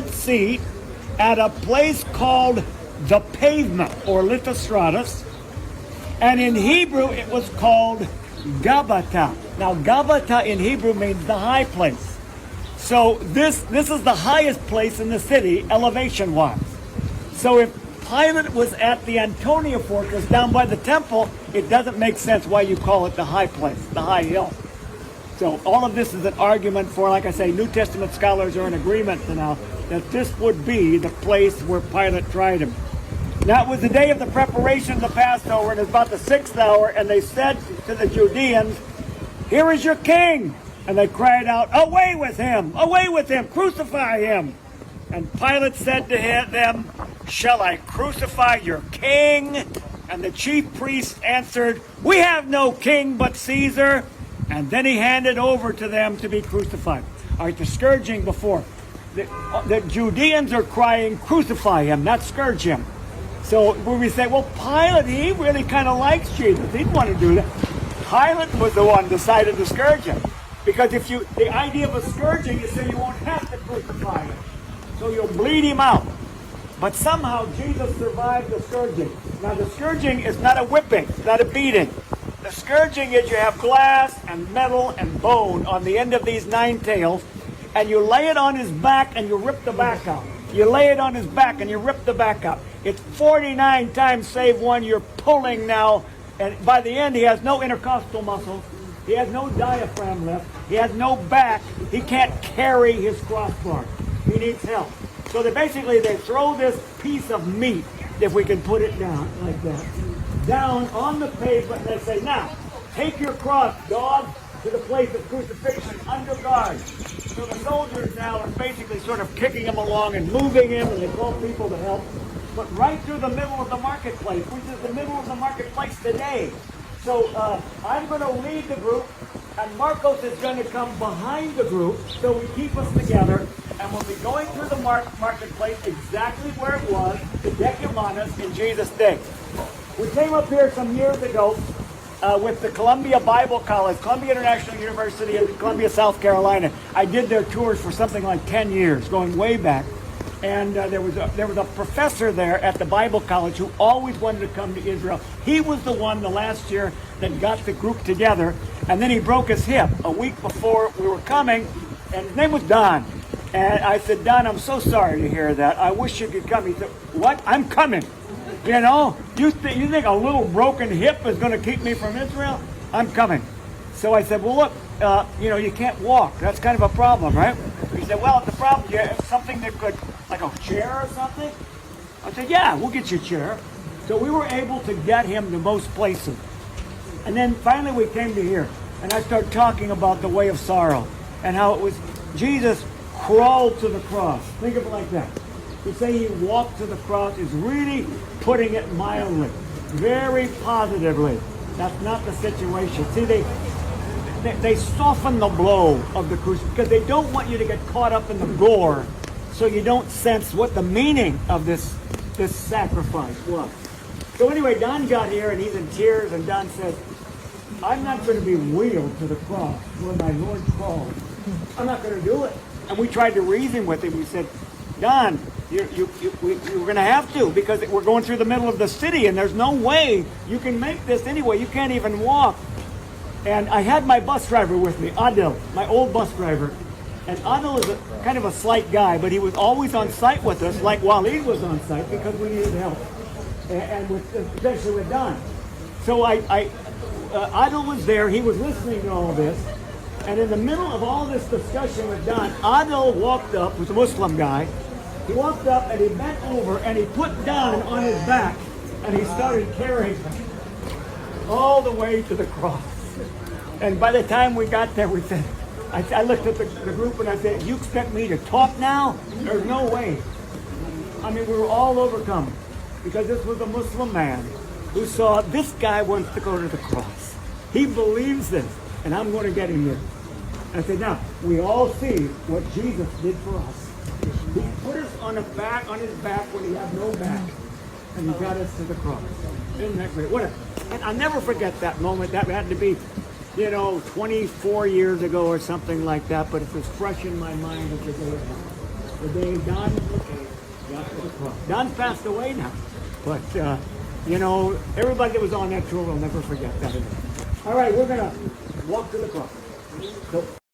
seat at a place called the Pavement, or Lithostratus, and in Hebrew it was called Gabbatha. Now Gabbatha in Hebrew means the high place. So this is the highest place in the city, elevation-wise. So if Pilate was at the Antonia Fortress down by the temple, it doesn't make sense why you call it the high place, the high hill. So all of this is an argument for, like I say, New Testament scholars are in agreement now that this would be the place where Pilate tried him. Now it was the day of the preparation of the Passover, and it was about the 6th hour, and they said to the Judeans, "Here is your king!" And they cried out, away with him, crucify him!" And Pilate said to them, "Shall I crucify your king?" And the chief priests answered, "We have no king but Caesar." And then he handed over to them to be crucified. All right, the scourging before. The Judeans are crying, "Crucify him," not scourge him. So when we say, well, Pilate, he really kind of likes Jesus. He didn't want to do that. Pilate was the one who decided to scourge him. Because the idea of a scourging is so you won't have to crucify him. So you'll bleed him out. But somehow Jesus survived the scourging. Now the scourging is not a whipping, it's not a beating. The scourging is you have glass and metal and bone on the end of these 9 tails, and you lay it on his back and you rip the back out. You lay it on his back and you rip the back out. It's 49 times save 1. You're pulling now, and by the end he has no intercostal muscles. He has no diaphragm left. He has no back. He can't carry his crossbar. He needs help. So they throw this piece of meat, if we can put it down like that, down on the pavement, and they say, "Now, take your cross, dog, to the place of crucifixion under guard." So the soldiers now are basically sort of kicking him along and moving him, and they call people to help. But right through the middle of the marketplace, which is the middle of the marketplace today. So I'm going to lead the group, and Marcos is going to come behind the group, so we keep us together, and we'll be going through the marketplace exactly where it was, the Decumanus, in Jesus' day. We came up here some years ago with the Columbia Bible College, Columbia International University in Columbia, South Carolina. I did their tours for something like 10 years, going way back. And there was a professor there at the Bible College who always wanted to come to Israel. He was the one the last year that got the group together, and then he broke his hip a week before we were coming, and his name was Don. And I said, "Don, I'm so sorry to hear that. I wish you could come." He said, "What? I'm coming. You know, you think a little broken hip is going to keep me from Israel? I'm coming." So I said, "Well, look, you can't walk. That's kind of a problem, right?" He said, "Well, the problem, something that could, like a chair or something?" I said, "Yeah, we'll get you a chair." So we were able to get him to most places. And then finally we came to here, and I started talking about the way of sorrow and how it was Jesus crawled to the cross. Think of it like that. To say he walked to the cross is really putting it mildly, very positively. That's not the situation. See, they soften the blow of the crucifixion because they don't want you to get caught up in the gore, so you don't sense what the meaning of this sacrifice was. So anyway, Don got here and he's in tears, and Don says, "I'm not going to be wheeled to the cross where my Lord crawled. I'm not going to do it." And we tried to reason with him. We said, "Don, you're going to have to, because we're going through the middle of the city, and there's no way you can make this anyway. You can't even walk." And I had my bus driver with me, Adil, my old bus driver. And Adil is kind of a slight guy, but he was always on site with us, like Waleed was on site, because we needed help, and especially with Don. So Adil was there. He was listening to all this. And in the middle of all this discussion with Don, Adil walked up, was a Muslim guy. He walked up and he bent over and he put Don on his back, and he started carrying him all the way to the cross. And by the time we got there, we said, I looked at the group and I said, "You expect me to talk now? There's no way." I mean, we were all overcome because this was a Muslim man who saw this guy wants to go to the cross. He believes this, and I'm going to get him here. I said, now, we all see what Jesus did for us. He put us on his back when he had no back, and he got us to the cross. Isn't that great? And I'll never forget that moment. That had to be 24 years ago or something like that, but it's as fresh in my mind as it is. the day Don got to the cross. Don's passed away now, but you know, everybody that was on that tour will never forget that. All right, we're gonna walk to the cross. So,